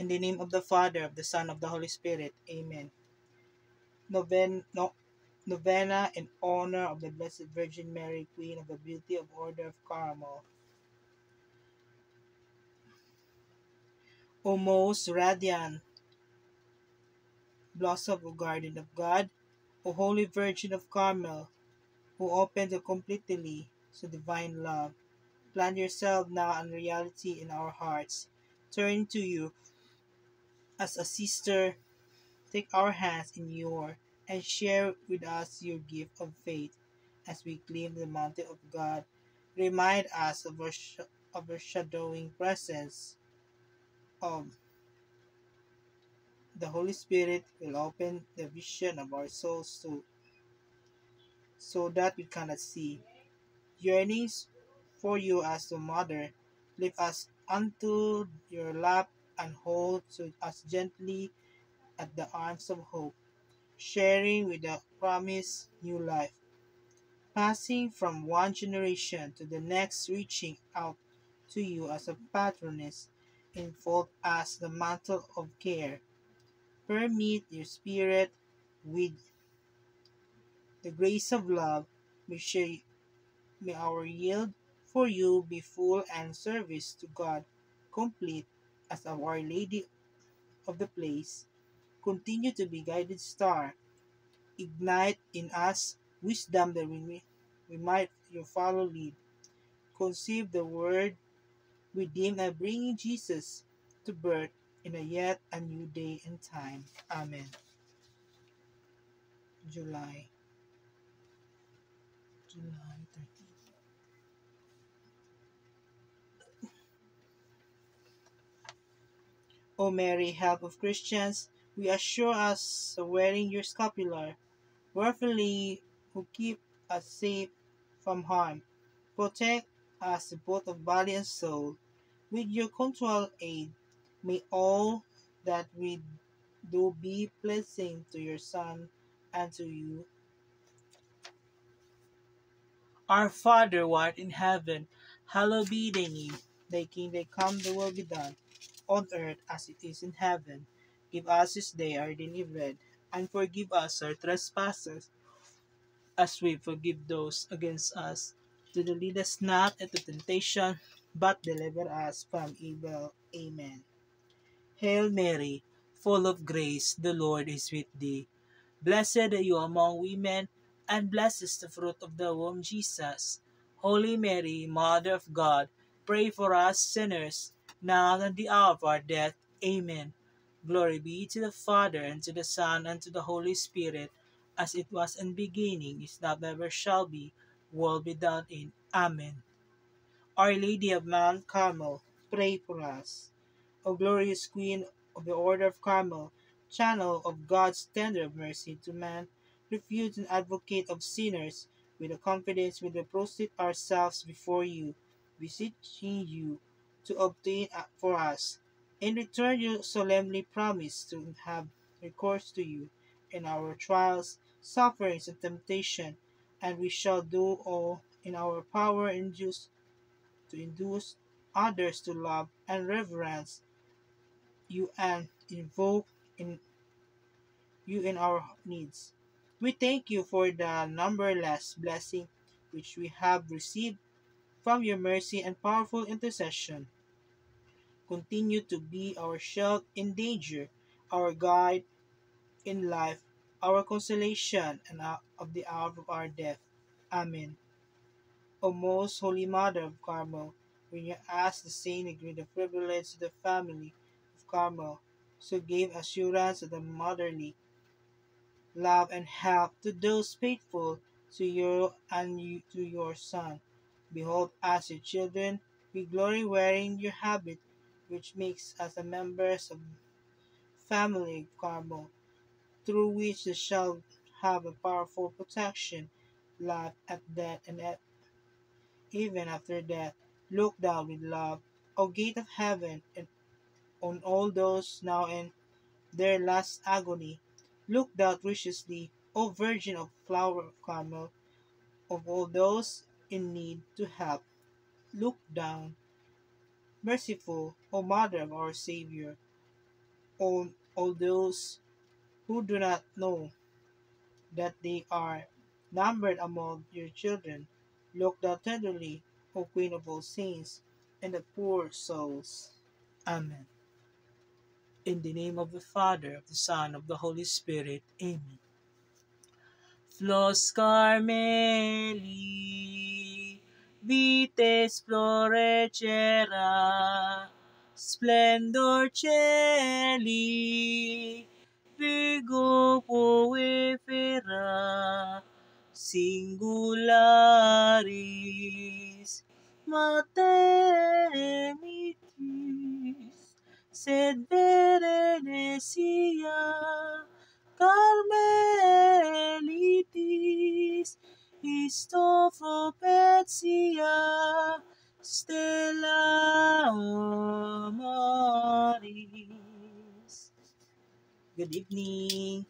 In the name of the Father, of the Son, of the Holy Spirit. Amen. Novena in honor of the Blessed Virgin Mary, Queen of the Beauty of Order of Carmel. O most radiant blossom of Garden of God, O Holy Virgin of Carmel, who opened so completely to divine love, plant yourself now and reality in our hearts. Turn to you as a sister, take our hands in yours, and share with us your gift of faith as we climb the mountain of God. Remind us of overshadowing presence of the Holy Spirit will open the vision of our souls so that we cannot see. Yearnings for you as the mother, lift us unto your lap and hold to us gently at the arms of hope, sharing with the promised new life, passing from one generation to the next, reaching out to you as a patroness, enfold us the mantle of care. Permeate your spirit with the grace of love. May our yield for you be full and service to God complete as Our Lady of the place. Continue to be guided star. Ignite in us wisdom that we might your follow lead. Conceive the word redeemed and bringing Jesus to birth in a yet a new day and time. Amen. July. July 13th. O Mary, help of Christians, we assure us wearing your scapular, wherefully who keep us safe from harm. Protect us both of body and soul. With your continual aid, may all that we do be pleasing to your Son and to you. Our Father, who art in heaven, hallowed be thy name. Thy kingdom come, thy will be done, on earth as it is in heaven. Give us this day our daily bread, and forgive us our trespasses, as we forgive those against us. Do not lead us not into temptation, but deliver us from evil. Amen. Hail Mary, full of grace, the Lord is with thee. Blessed are you among women, and blessed is the fruit of the womb, Jesus. Holy Mary, Mother of God, pray for us sinners, now and at the hour of our death. Amen. Glory be to the Father, and to the Son, and to the Holy Spirit, as it was in the beginning, is now, ever shall be, world without end. Amen. Our Lady of Mount Carmel, pray for us. O glorious Queen of the Order of Carmel, channel of God's tender mercy to man, refuge and advocate of sinners, with the confidence we deposit ourselves before you, beseeching you to obtain for us. In return, you solemnly promise to have recourse to you in our trials, sufferings, and temptation, and we shall do all in our power to induce others to love and reverence you and invoke in you in our needs. We thank you for the numberless blessing which we have received from your mercy and powerful intercession. Continue to be our shield in danger, our guide in life, our consolation and of the hour of our death. Amen. O most holy Mother of Carmel, when you asked the saint to grant the privilege to the family of Carmel, so gave assurance of the motherly love and help to those faithful to you and to your Son. Behold, as your children, we glory wearing your habit, which makes us the members of family of Carmel, through which they shall have a powerful protection, life at death, and even after death. Look down with love, O gate of heaven, and on all those now in their last agony. Look down graciously, O Virgin of Flower of Carmel, of all those in need to help. Look down, merciful, O Mother of our Savior, all those who do not know that they are numbered among your children, look down tenderly, O Queen of all saints, and the poor souls. Amen. In the name of the Father, of the Son, of the Holy Spirit. Amen. Flos Carmeli, vites florecera, splendor celi, Virgo poefera, singularis, matemitis, sed vere necia, Carmelitis, Isto propetia, Stella Maris. Good evening.